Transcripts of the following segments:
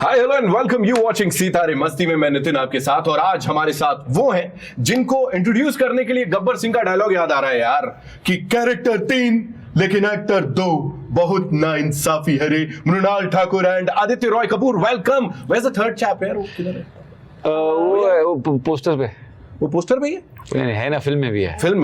Hi hello and welcome you watching सी तारे मस्ती में। मैं नितिन आपके साथ, और आज हमारे साथ वो हैं जिनको इंट्रोड्यूस करने के लिए गब्बर सिंह का डायलॉग याद आ रहा है यार, कि कैरेक्टर 3 लेकिन एक्टर 2, बहुत नाइंसाफी है रे। Mrinal Thakur and Aditya Roy Kapoor, welcome. Where is the third chap यार? वो किधर है? वो पोस्टर पे। वो पोस्टर पे ही है ना, फिल्म में भी है। फिल्म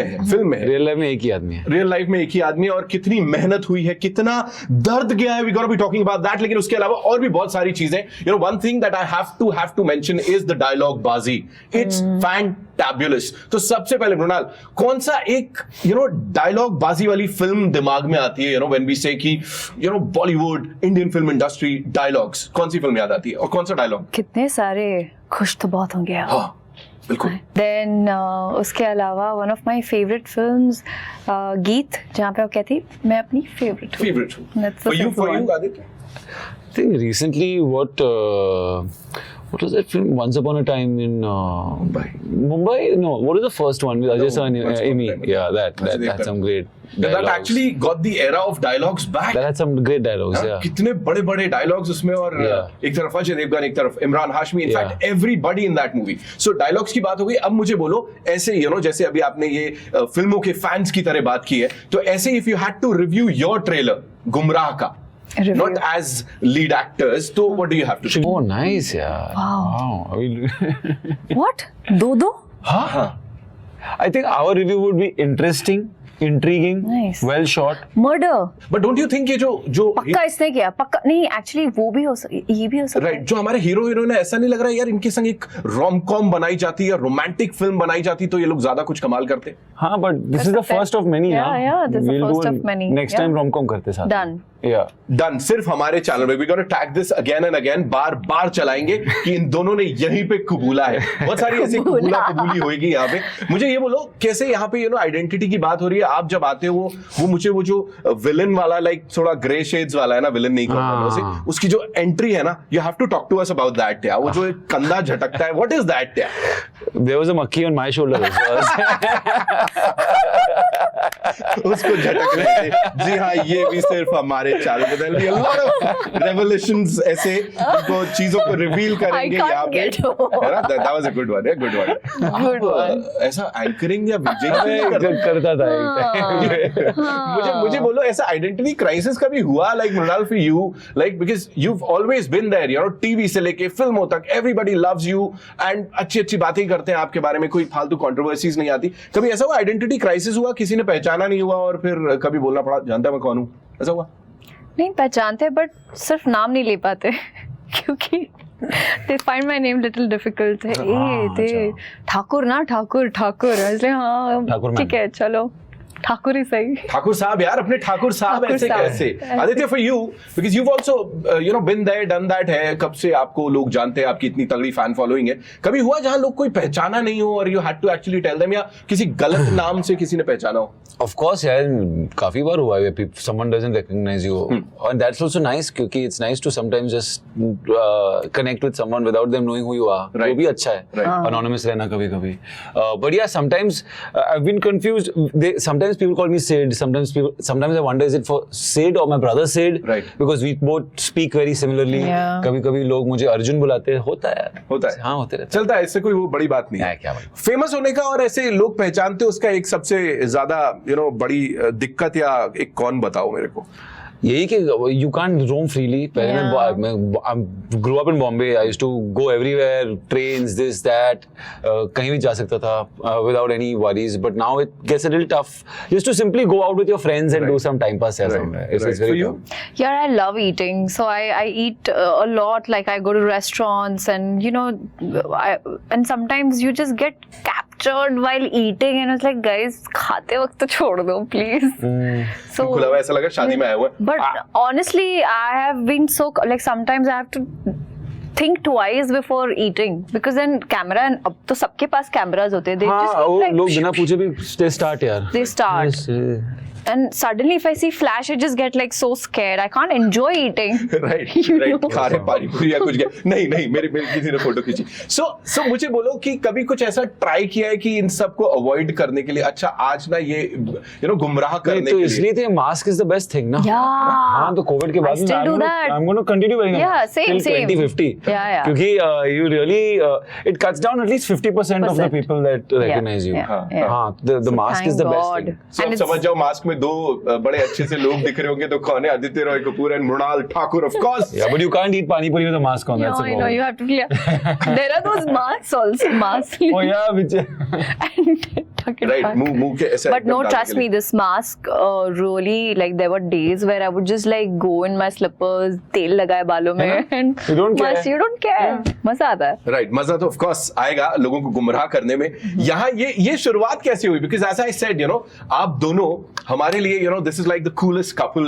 में रियल लाइफ में एक ही आदमी है। रियल लाइफ में एक ही आदमी, और कितनी मेहनत हुई है, कितना दर्द गया है, we gonna be talking about that. लेकिन उसके अलावा और भी बहुत सारी चीजें। You know, one thing that I have to mention is the dialogue बाजी। It's fantabulous. तो सबसे पहले मृणाल, कौन सा एक डायलॉग बाजी वाली फिल्म दिमाग में आती है? व्हेन वी से कि Bollywood, Indian film industry, dialogues, कौन सी फिल्म याद आती है और कौन सा डायलॉग? कितने सारे, खुश तो बहुत होंगे आप। हाँ, बिल्कुल। देन उसके अलावा one of my favourite films, गीत, जहाँ पे वो कहती मैं अपनी फेवरेट हूँ। For you, Aditya? I think recently what was that film? Once Upon a Time in Mumbai? No, what is the first one with Ajay Sir and Amy? Yeah, that had some great dialogues. That actually got the era of dialogues back. That had some great dialogues, yeah. कितने बड़े dialogues उसमें, और एक तरफ अजय देवगन, एक तरफ Imran Hashmi, in fact everybody in that movie. So dialogues की बात हो गई। अब मुझे बोलो, ऐसे जैसे अभी आपने ये फिल्मों के फैंस की तरह बात की है, तो ऐसे if you had to review your trailer गुमराह का, not as lead actors, so what do you have to say? Oh, nice, yeah. Wow. What? दो? हाँ. I think our review would be interesting, intriguing, nice, well shot. Murder. But don't you think ये जो पक्का इसने किया? पक्का नहीं, actually वो भी हो सकता, ये भी हो सकता है। राइट, जो हमारे हीरो हीरोइन है, ऐसा नहीं लग रहा है यार इनके संग एक रोम कॉम बनाई जाती है, रोमांटिक फिल्म बनाई जाती, तो ये लोग ज्यादा कुछ कमाल करते। हाँ, but this is the first of many ना। Yeah, this is the first of many. Next time rom com करते साथ। Done. Yeah. Done. सिर्फ हमारे चैनल में we're gonna tag this again and again, बार चलाएंगे कि इन दोनों ने यहीं पे कबूला है। बहुत सारी ऐसी कबूली होगी यहाँ पे। मुझे ये बोलो, कैसे यहाँ पे आइडेंटिटी की बात हो रही है, आप जब आते हो वो मुझे वो जो विलन वाला, लाइक थोड़ा ग्रे शेड्स वाला है ना, विलन नहीं कहूँगा उसे, उसकी जो एंट्री है ना, you have to talk to us about that यार। वो जो कंधा झटकता है, what is that यार? There was a monkey on my shoulder उसको झटक रहे थे। जी हाँ, ये भी सिर्फ हमारे चैनल पे there'll be a lot of revelations ऐसे, जो चीजों को रिवील करेंगे यहाँ पे, है ना? That was a good one, good one. ऐसा एंकरिंग या विजिंग करता था। मुझे बोलो, ऐसा आइडेंटिटी क्राइसिस कभी हुआ, like Mrinal, for you, like because you've always been there, TV से लेके फिल्मों तक, everybody loves you and अच्छी बातें करते हैं आपके बारे में, कोई फालतू कंट्रोवर्सीज नहीं आती। कभी ऐसा हुआ आइडेंटिटी क्राइसिस हुआ, किसी ने पहचाना नहीं हुआ और फिर कभी बोलना पड़ा, जानता मैं कौन हूँ? ऐसा हुआ? नहीं पहचानते, बट सिर्फ नाम नहीं ले पाते क्योंकि they find my name little difficult. Thakur ना, ठाकुर इसलिए हाँ ठीक है, चलो ठाकुर ही सही। ठाकुर साहब यार, अपने ठाकुर साहब ऐसे कैसे? Aditya, for you, because you've also been there, done that है, कब से आपको लोग जानते हैं, आपकी इतनी तगड़ी फैन फॉलोइंग है, कभी हुआ जहां लोग कोई पहचाना नहीं हो और you had to actually tell them, या किसी गलत नाम से किसी ने पहचाना हो? Of course, यार, काफी बार हुआ है, someone doesn't recognize you, and that's also nice, क्योंकि it's nice to sometimes just connect with someone without them knowing who you are. वो भी अच्छा है, anonymous रहना कभी-कभी. But yeah, sometimes I've been confused. Sometimes people call me Sid. Sometimes I wonder, is it for Sid or my brother Sid? Right. Because we both speak very similarly. कभी-कभी लोग मुझे अर्जुन बुलाते हैं, होता है। हाँ, होते रहता है। चलता है, इससे कोई वो बड़ी बात नहीं है। क्या फेमस होने का और ऐसे लोग पहचानते, उसका एक सबसे ज्यादा बड़ी दिक्कत या एक कौन बताओ मेरे को? यही कि you can't roam freely. पहले मैं grew up in Bombay. I used to go everywhere, trains, this, that. कहीं भी जा सकता था without any worries. But now it gets a little tough. Just to simply go out with your friends and do some time pass. It's very tough. Yeah, I love eating. So I eat a lot. Like I go to restaurants and and sometimes you just get captured while eating and it's like, guys, खाते वक्त तो छोड़ दो please. So ऐसा लगा शादी में आया हुआ। But honestly, I have been so, like, sometimes I have to think twice before eating because then camera, and अब तो सबके पास cameras होते हैं, they just लोग बिना पूछे भी start यार। They start. and suddenly if I see flash, I just get like so scared. I can't enjoy eating. Right. You Right. know? खा रहे पानी पूरी या कुछ नहीं मेरे किसी ने फोटो खींची. So मुझे बोलो कि कभी कुछ ऐसा ट्राई किया है कि इन सबको अवॉइड करने के लिए, अच्छा आज ना ये गुमराह करने के लिए. तो इसलिए तो mask is the best thing ना. Yeah. हाँ, तो कोविड के बाद I'm going to continue wearing a Yeah, mask same, till same. 2050. Yeah. क्योंकि you really it cuts down at least 50% of the people that recognize you. हाँ, the mask is the best thing. So समझ जाओ mask में दो बड़े अच्छे से लोग दिख रहे होंगे, तो कौन है? Aditya Roy Kapoor and Mrinal Thakur, of course. Yeah, but you can't eat pani puri with a mask on. That's a problem. No, you have to clear. There are those masks also, masks. Oh yeah, which. Right, मुंह के ऐसे. But no, trust me, this mask really, like there were days where I would just like go in my slippers, तेल लगाए बालों में, and You don't care. you don't care. मजा आता है. Right, मजा तो of course आएगा लोगों को गुमराह करने में. यहाँ ये शुरुआत कैसे हुई? Because as I said, आप दोनों हमारे लिए, this is like the coolest couple,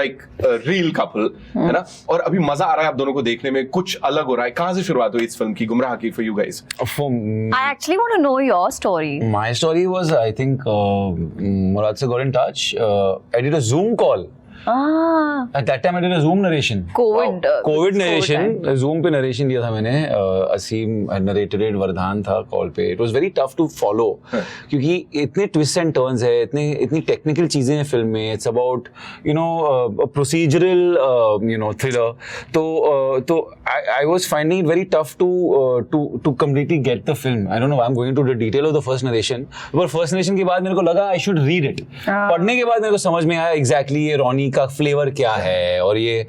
like real couple, है ना? और अभी मजा आ रहा है आप दोनों को देखने में, कुछ अलग हो रहा है. कहाँ से शुरुआत हुई इस फिल्म की, गुमराह की, for you guys? I actually want to know your story. My story was, I think, Murad se got in touch. I did a Zoom call. At that time I did a Zoom narration. COVID narration. Zoom पे narration दिया था मैंने. असीम narrated it, वरदान था call पे. It was very tough to follow क्योंकि इतने twists and turns है, इतनी technical चीजें हैं फिल्म में. It's about a procedural thriller. तो I was finding it very tough to completely get the film. I don't know. I'm going into the detail of the first narration. पर first narration के बाद मेरे को लगा I should read it. पढ़ने के बाद मेरे को समझ में आया exactly ये रोनी का फ्लेवर क्या है, और ये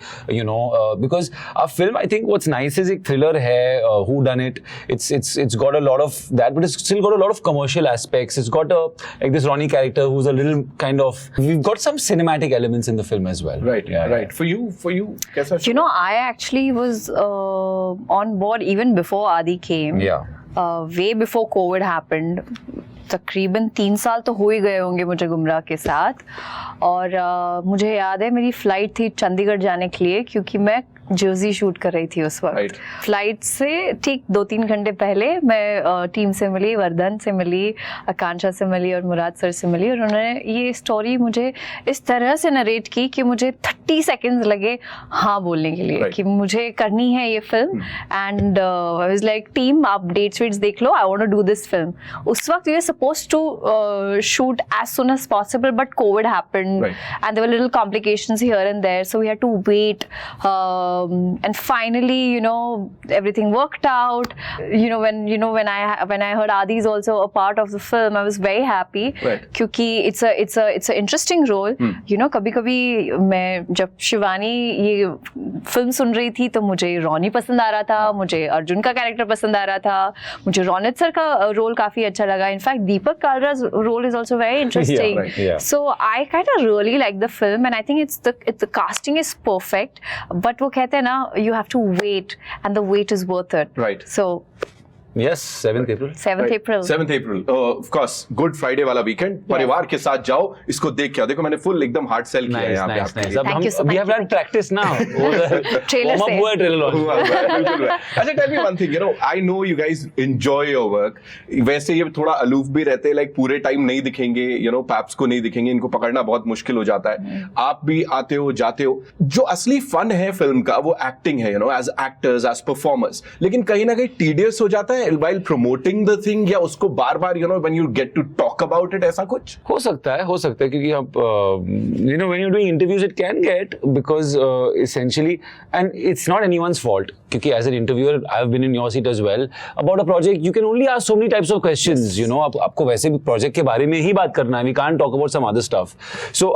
because a film, I think what's nice is एक thriller है, who done it, it's got a lot of that, but it's still got a lot of commercial aspects. It's got like this Ronnie character who's a little kind of, we've got some cinematic elements in the film as well. Right. For you कैसा? I actually was on board even before Adi came. Way before COVID happened. तकरीबन 3 साल तो हो ही गए होंगे मुझे गुमराह के साथ. और मुझे याद है मेरी फ्लाइट थी चंडीगढ़ जाने के लिए, क्योंकि मैं जर्सी शूट कर रही थी उस वक्त. फ्लाइट से ठीक 2-3 घंटे पहले मैं टीम से मिली, वर्धन से मिली, आकांक्षा से मिली और मुराद सर से मिली, और उन्होंने ये स्टोरी मुझे इस तरह से नरेट की कि मुझे 30 सेकेंड्स लगे हाँ बोलने के लिए कि मुझे करनी है ये film. And I was like, team आप डेट्स वेट्स देख लो, I want to do this film. उस वक्त we were supposed to shoot as soon as possible, but covid happened and there were little complications here and there, so we had to wait. And finally, everything worked out. When I heard Adi is also a part of the film, I was very happy. क्योंकि it's a interesting role. कभी-कभी मैं जब शिवानी ये film सुन रही थी तो मुझे Ronnie पसंद आ रहा था, मुझे अर्जुन का कैरेक्टर पसंद आ रहा था, मुझे रोनित सर का रोल काफी अच्छा लगा. इनफैक्ट दीपक कालरा's role is also very interesting. So I kind of really like the film, and I think the casting is perfect. But वो कहते हैं ना, you have to wait, and the wait is worth it. Right. So Yes, 7th April. 7th April. 7th April. Of course, Good Friday वाला weekend. परिवार के साथ जाओ, इसको देख के आओ. देखो मैंने full एकदम hard sell किया है यहाँ पे आपके लिए. Thank you so much. We have done practice now. Trailer से. हुआ trailer बिल्कुल. अच्छा, tell me one thing. I know you guys enjoy your work. वैसे ये थोड़ा अलूफ भी रहते हैं, like पूरे time नहीं दिखेंगे, पैप्स को नहीं दिखेंगे, इनको पकड़ना बहुत मुश्किल हो जाता है. आप भी आते हो जाते हो. जो असली फन है फिल्म का वो एक्टिंग है, as actors, as performers. लेकिन कहीं ना कहीं tedious हो जाता है while promoting the thing, या उसको बार-बार when you get to talk about it, ऐसा कुछ हो सकता है क्योंकि आप when you're doing interviews it can get, because essentially, and it's not anyone's fault, क्योंकि as an interviewer I've been in your seat as well. About a project you can only ask so many types of questions. आपको वैसे भी project के बारे में ही बात करना है. We can't talk about some other stuff. So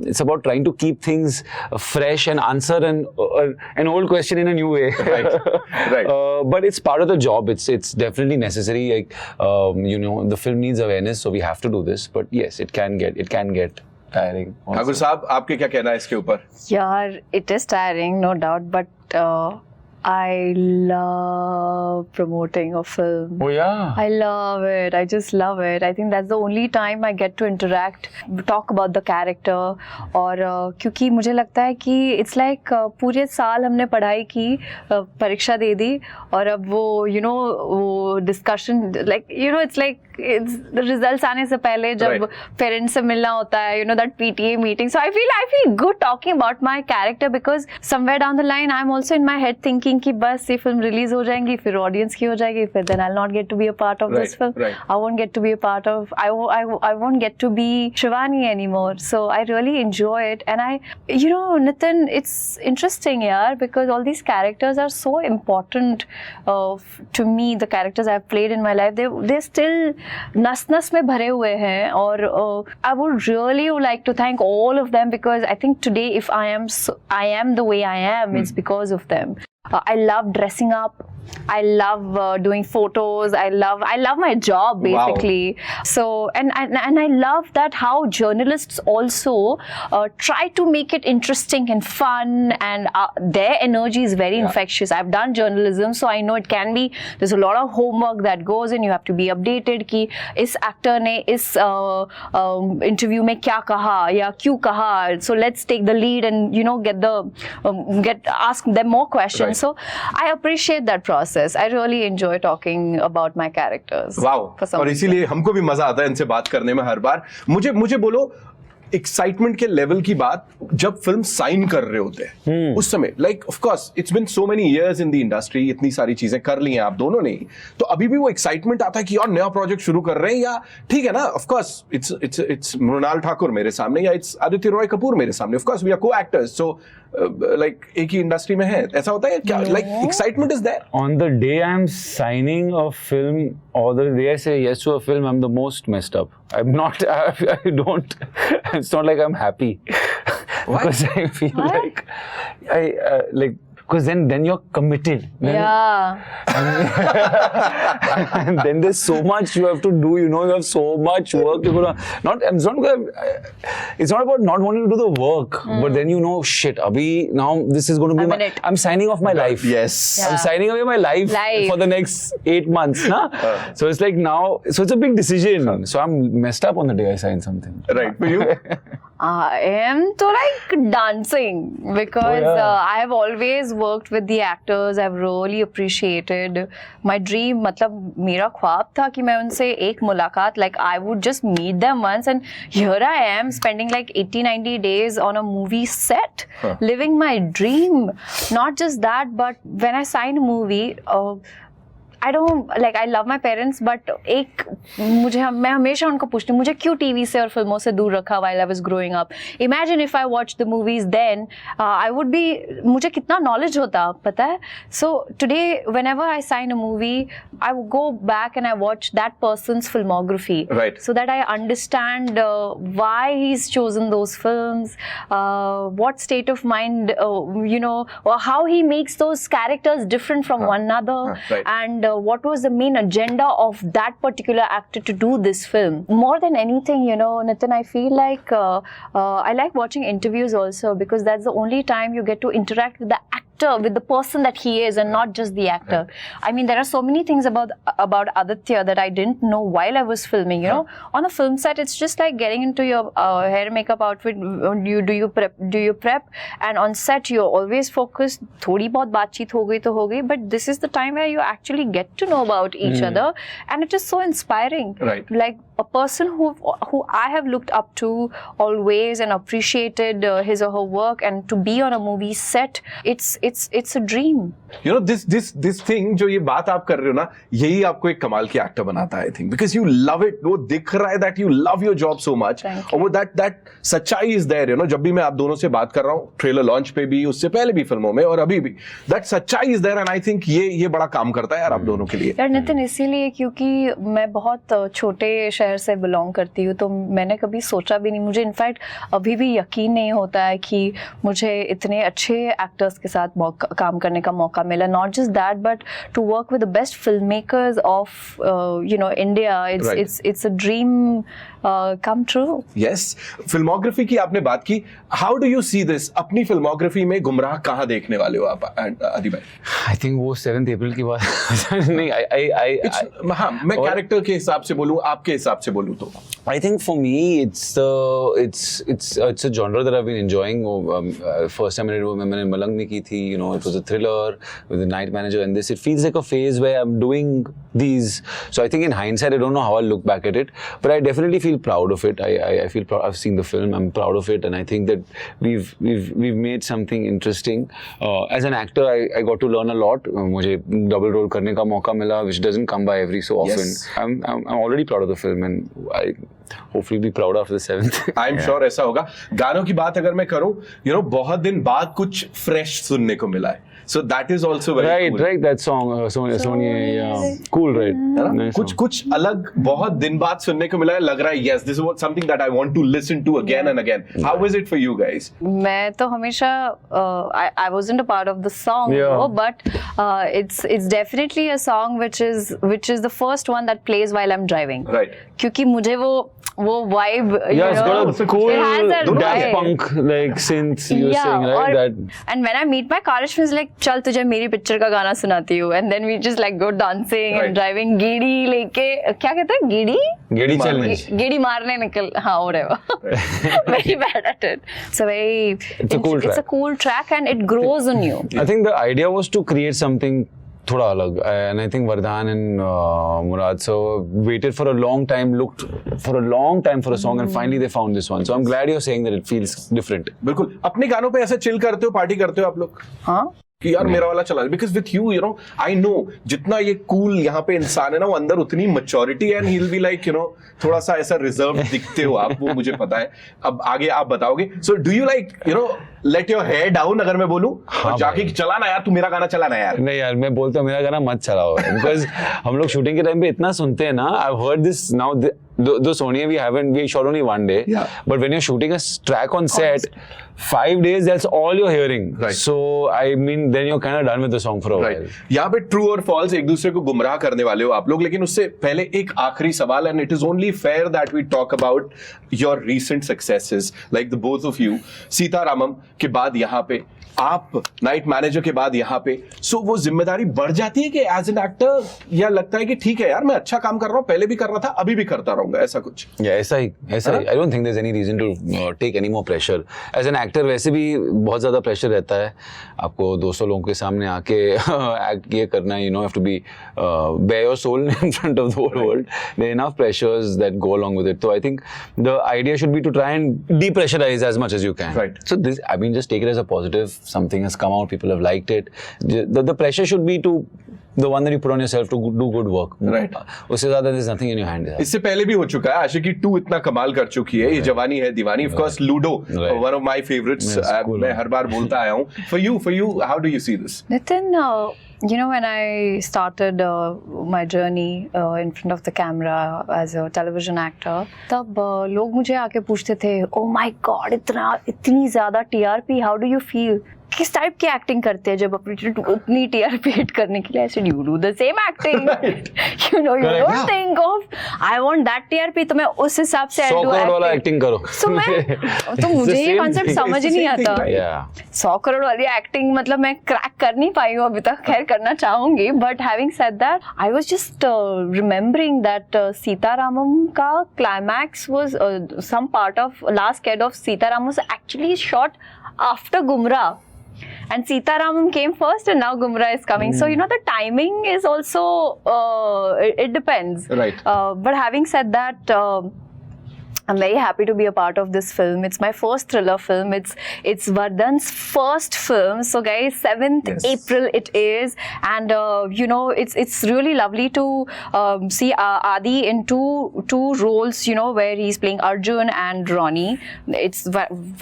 it's about trying to keep things fresh and answer an old question in a new way. Right. But it's part of the job. It's definitely necessary. Like the film needs awareness, so we have to do this. But yes, it can get tiring. Thakur साहब, आपके क्या कहना है इसके ऊपर? यार, it is tiring, no doubt. But I love promoting a film. Oh yeah. I love it. I just love it. I think that's the only time I get to interact, talk about the character. और क्योंकि मुझे लगता है कि it's like पूरे साल हमने पढ़ाई की, परीक्षा दे दी, और अब वो वो discussion, like it's like it's the results आने से पहले जब parents से मिलना होता है, that PTA meeting. So I feel good talking about my character, because somewhere down the line I'm also in my head thinking कि बस ये film release हो जाएंगी, फिर audience की हो जाएगी, फिर then I'll not get to be a part of this film. I won't get to be a part of, I won't get to be Shivani anymore. So I really enjoy it. And Nitin, it's interesting, yaar, because all these characters are so important to me. The characters I've played in my life, they're still nas में भरे हुए हैं. और I would really like to thank all of them, because I think today if I am the way I am, it's because of them. I love dressing up. I love doing photos. I love my job, basically. Wow. So and I love that how journalists also try to make it interesting and fun, and their energy is very infectious. I've done journalism, so I know it can be. There's a lot of homework that goes in. You have to be updated कि इस actor ने इस interview में क्या कहा या क्यों कहा. So let's take the lead and ask them more questions. Right. So I appreciate that process. I really enjoy talking about my characters. Wow. और इसीलिए हमको भी मजा आता है इनसे बात करने में हर बार. मुझे बोलो, एक्साइटमेंट के लेवल की बात जब फिल्म साइन कर रहे होते हैं उस समय, like of course it's been so many years in the industry, इतनी सारी चीजें कर ली हैं आप दोनों ने, तो अभी भी वो एक्साइटमेंट आता है कि यार नया प्रोजेक्ट शुरू कर रहे हैं, या ठीक है ना, of course it's Mrinal Thakur मेरे सामने या इट्स आदित्य रॉय कपूर मेरे सामने, of course we are co actors, so like एक ही इंडस्ट्री में है, ऐसा होता है क्या? Like excitement is there on the day I am signing a film or the day I say yes to a film, I'm the most messed up. I'm not, I don't, it's not like I'm happy. Because I feel like, because then you're committed. And then there's so much you have to do, you have so much work. It's not about not wanting to do the work, but then shit, now this is going to be I'm signing off my life. Yes. I'm signing away my life for the next 8 months. So it's like now, so it's a big decision. So I'm messed up on the day I sign something. Right. For you? I am to like dancing, because I have always worked with the actors. I've really appreciated my dream. मतलब मेरा ख्वाब था कि मैं उनसे एक मुलाकात, like I would just meet them once, and here I am spending like 80-90 days on a movie set, living my dream. Not just that, but when I sign a movie, I don't like, I love my parents, but मैं हमेशा उनको पूछती हूँ मुझे क्यों TV से और फिल्मों से दूर रखा while I was growing up. Imagine if I watched the movies then, I would be, मुझे कितना knowledge होता, पता है? So today, whenever I sign a movie, I would go back and I watch that person's filmography, right, so that I understand why he's chosen those films, what state of mind, or how he makes those characters different from one another, right, and what was the main agenda of that particular actor to do this film. More than anything, Nitin, I feel like I like watching interviews also, because that's the only time you get to interact with the actor, with the person that he is, and not just the actor. I mean, there are so many things about Aditya that I didn't know while I was filming. On a film set, it's just like getting into your hair, makeup, outfit. Do you prep? And on set, you're always focused. थोड़ी बहुत बातचीत हो गई तो हो गई, but this is the time where you actually get to know about each other, and it is so inspiring. Right. Like a person who I have looked up to always and appreciated his or her work, and to be on a movie set, it's a dream. This thing जो ये बात आप कर रहे हो ना, यही आपको एक कमाल की एक्टर बनाता है, I think, because you love it. वो दिख रहा है that you love your job so much, और वो that सच्चाई is there. जब भी मैं आप दोनों से बात कर रहा हूँ, ट्रेलर लॉन्च पे भी, उससे पहले भी फिल्मों में और अभी भी, that सच्चाई is there, and I think ये बड़ा काम करता है यार आप दोनों के लिए. यार नितिन, इसीलिए क्योंकि मैं बहुत छोटे शहर से बिलोंग करती हूँ, तो मैंने कभी सोचा भी नहीं, मुझे इनफैक्ट अभी भी यकीन नहीं होता है कि मुझे इतने अच्छे एक्टर्स के साथ काम करने का मौका मिला. Not just that, but to work with the best filmmakers of India. It's a dream come true. Yes. Filmography की आपने बात की. How do you see this? अपनी filmography में गुमराह कहाँ देखने वाले हो आप, आदि भाई? I think वो 7th April की बात नहीं. हाँ, मैं कैरेक्टर के हिसाब से बोलूँ, आपके हिसाब से बोलूँ तो. I think for me it's a genre that I've been enjoying. First time मैंने मलंग में की थी. It was a thriller with a night manager, and this, it feels like a phase where I'm doing these. So I think in hindsight, I don't know how I'll look back at it, but I definitely feel proud of it. I feel proud. I've seen the film. I'm proud of it, and I think that we've made something interesting. As an actor, I got to learn a lot. मुझे double role करने का मौका मिला, which doesn't come by every so often. Yes. I'm already proud of the film, and I hopefully be proud after the 7th. I'm sure ऐसा होगा. गानों की बात अगर मैं करूं, बहुत दिन बाद कुछ fresh सुनने को मिला है. So that is also very cool. Right, that song, Sonia, yeah, cool, right? Nice कुछ अलग बहुत दिन बाद सुनने को मिला है. लग रहा है, yes, this is something that I want to listen to again and again. How is it for you guys? मैं तो हमेशा I wasn't a part of the song, but it's definitely a song which is the first one that plays while I'm driving. Right. क्योंकि मुझे वो vibe, it's got a cool it has that Daft vibe. Punk like synth you're saying, right? That. And when I meet my car, she's like, चल तुझे मेरी picture का गाना सुनाती हूँ, and then we just like go dancing and driving गीड़ी लेके, क्या कहते हैं गेड़ी challenge. गीड़ी मारने निकल, हाँ whatever. Very bad at it. It's a cool track and it grows on you. I think the idea was to create something थोड़ा अलग, and I think Vardhan and Murad waited for a long time, looked for a long time for a song, and finally they found this one. So I'm glad you're saying that it feels different. बिल्कुल. अपने गानों पे ऐसे chill करते हो, party करते हो आप लोग? हाँ. कि यार मेरा वाला चला. Because with you, I know जितना ये cool यहाँ पे इंसान है ना, वो अंदर उतनी maturity है, and he'll be like, थोड़ा सा ऐसा reserved दिखते हो आप, वो मुझे पता है. अब आगे आप बताओगे. So do you like, let your hair down अगर मैं बोलूं, और जाके चला ना यार, तू मेरा गाना चला ना यार? नहीं यार, मैं बोलता हूँ मेरा गाना मत चलाओ, because हम लोग शूटिंग के टाइम पे इतना सुनते हैं ना. I've heard this now. Though Sonia, we shot only one day. Yeah. But when you're shooting a track on set, 5 days, that's all you're hearing. Right. So I mean, then you're kind of done with the song for a while. यहाँ पे true और false एक दूसरे को गुमराह करने वाले हो आप लोग, लेकिन उससे पहले एक आखिरी सवाल, and it is only fair that we talk about your recent successes, like the both of you. Sita Ramam के बाद यहाँ पे आप, नाइट मैनेजर के बाद यहाँ पे, सो वो जिम्मेदारी बढ़ जाती है कि एज एन एक्टर, या लगता है कि ठीक है यार मैं अच्छा काम कर रहा हूँ, पहले भी कर रहा था, अभी भी करता रहूंगा, ऐसा कुछ? ऐसा ही. I don't think there's any reason to take any more pressure. As an actor वैसे भी बहुत ज्यादा प्रेशर रहता है. आपको 200 लोगों के सामने आके एक्ट ये करना है, you have to be bare your soul in front of the whole world. There are enough pressures that go along with it. So I think the idea should be to try and depressurize as much as you can. Right. So this, I mean, just take it as a positive. Something has come out, people have liked it. The pressure should be to the one that you put on yourself to do good work. Right. उससे ज़्यादा there's nothing in your hand. इससे पहले भी हो चुका है. आशिकी 2 इतना कमाल कर चुकी है. ये जवानी है दीवानी. Of course, Ludo, one of my favorites. मैं हर बार बोलता आया हूँ. For you, how do you see this? Nitin, when I started my journey in front of the camera as a television actor, तब लोग मुझे आके पूछते थे, oh my God, इतनी ज़्यादा TRP, how do you feel? किस टाइप की एक्टिंग करते हैं जब अपनी टीआरपी हिट करने के लिए? ऐसे you do the same acting, you don't think of I want that TRP, तो मैं उस हिसाब से 100 करोड़ वाला एक्टिंग करो. तो मुझे ये कॉन्सेप्ट समझ ही नहीं आता. 100 करोड़ वाली एक्टिंग मतलब मैं क्रैक कर नहीं पाई हूँ अभी तक. खैर करना चाहूंगी, but having said that, I was just remembering that Sita Ramam का climax was some part of last cad of Sita Ramam was actually shot after Gumraah. And Sita Ramam came first, and now Gumrah is coming. So the timing is also it depends. Right. But having said that, I'm very happy to be a part of this film. It's my first thriller film. It's Vardhan's first film. So guys, 7th April it is, and it's really lovely to see Adi in two roles. Where he's playing Arjun and Ronnie. It's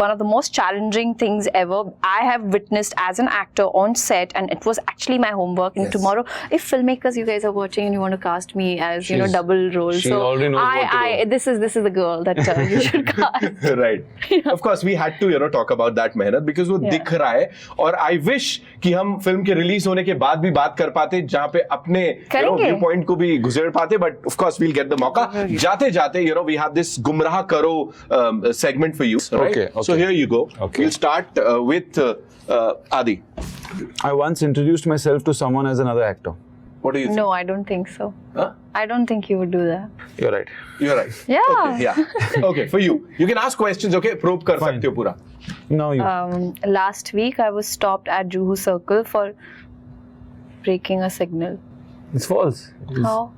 one of the most challenging things ever I have witnessed as an actor on set, and it was actually my homework. And tomorrow, if filmmakers, you guys are watching and you want to cast me as double role, she already knows what to do. This is the girl that actor. You should cast. Right. Of course, we had to talk about that मेहनत because वो दिख रहा है और I wish कि हम film के release होने के बाद भी बात कर पाते जहाँ पे अपने व्यू पॉइंट को भी गुजर पाते, but of course we'll get the मौका. जाते जाते we have this गुमराह करो segment for you. Right? Okay. So here you go. Okay. We'll start with Adi. I once introduced myself to someone as another actor. What do you think? No, I don't think so. Huh? I don't think you would do that. You're right. You're right. Yeah. Okay, yeah. Okay, for you. You can ask questions, okay? Probe कर Fine. सकते हो पूरा. Now you. Last week, I was stopped at Juhu Circle for breaking a signal. It's false. How?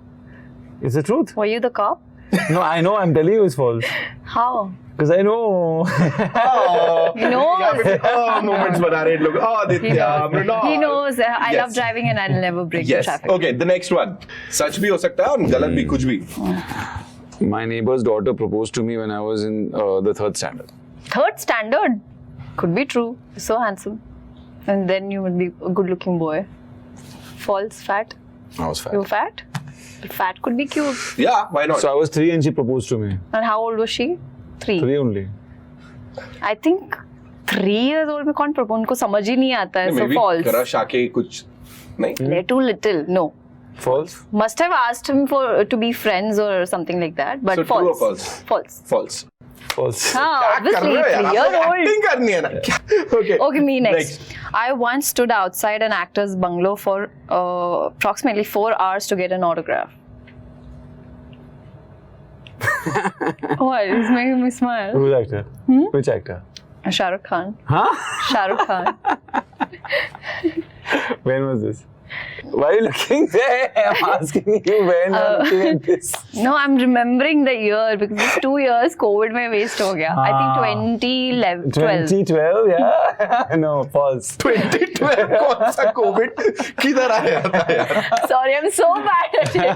It's the truth. Were you the cop? No, I know. I'm telling you, it's false. How? Because I know. Oh, He knows. यहाँ पे moments बना रहे हैं लोग. Oh, Aditya, Mrunal. He knows. I Yes. love driving and I'll never break the Yes. traffic. Okay, the next one. सच भी हो सकता है और गलत भी कुछ भी. My neighbor's daughter proposed to me when I was in the 3rd standard. Third standard. Could be true. So handsome. And then you would be a good-looking boy. False, fat. I was fat. You were fat? But fat could be cute. Yeah, why not? So I was 3 and she proposed to me. And how old was she? 3. 3 only. I think 3 years old में कौन propose उनको समझ ही नहीं आता है. So Maybe false. crush आके कुछ नहीं. They're too little. No. False. Must have asked him to be friends or something like that. But So false. true or false? False. False. False. हाँ, क्या कर obviously रहे हो यार? 3 years आपको old. acting करनी है ना. Okay. Okay, me next. I once stood outside an actor's bungalow for approximately 4 hours to get an autograph. What? It's making me smile. Who's actor? Which actor? Shah Rukh Khan. Huh? Shah Rukh Khan. When was this? Why are you looking there? I'm asking you when you're looking at this. No, I'm remembering the year because this 2 years COVID में waste हो गया. I think 2011, 12. 2012, yeah? No, false. 2012 कौन सा COVID किधर आया था यार? Sorry, I'm so bad at it.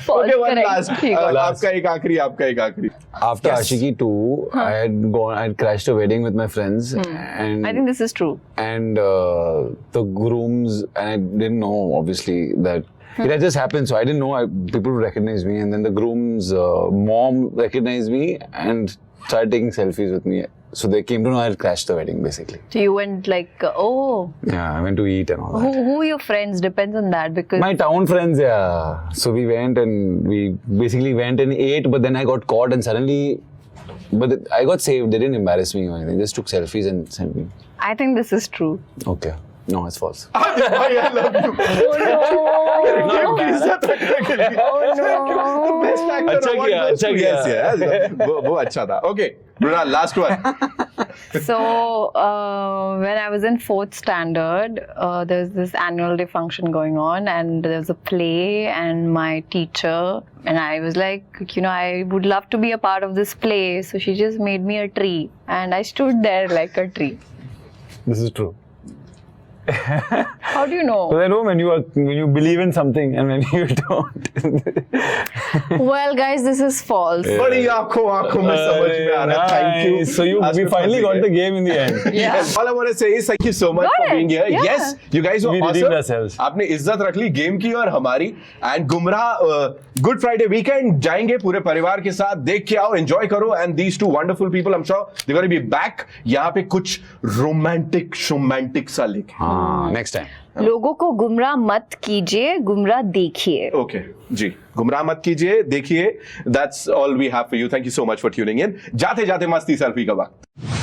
False, Okay, one correct. last. ठीक है. आपका एक आखिरी. After Yes. Ashiki 2, I had crashed a wedding with my friends, and I think this is true. and the grooms, and I didn't know obviously that it had just happened, so I didn't know people would recognize me, and then the groom's mom recognized me and started taking selfies with me. So they came to know I had crashed the wedding basically. So you went like, oh, Yeah, I went to eat and all that. who are your friends? Depends on that because My town friends, yeah. So we went and we basically went and ate, but then I got caught and suddenly, I got saved. They didn't embarrass me or anything. They just took selfies and sent me. I think this is true. Okay. No, it's false. I love you. Oh no! Best actor अच्छा award किया, goes to- अच्छा किया. Yes. वो अच्छा था. Okay, Mrunal, last one. So when I was in 4th standard, there was this annual day function going on, and there was a play, and my teacher and I was like, I would love to be a part of this play. So she just made me a tree, and I stood there like a tree. This is true. How do you know? So I know when you believe in something and when you don't. Well, guys, this is false. बड़ी आंखों में समझ में आ रहा है. Thank you. Nice. So we finally got the game in the end. Yes. All I want to say is thank you so much Got for it. being here. Yeah. Yes, you guys were We awesome. redeemed ourselves. आपने इज्जत रख ली game की और हमारी. And Gumrah Good Friday weekend जाएंगे पूरे परिवार के साथ. देख के आओ, enjoy करो. And these two wonderful people, I'm sure they're going to be back. यहाँ पे कुछ romantic सा लिखे. Next time. लोगों को गुमराह मत कीजिए, गुमराह देखिए. Okay, जी. गुमराह मत कीजिए, देखिए. That's all we have for you. Thank you so much for tuning in. जाते जाते मस्ती सेल्फी का वक्त.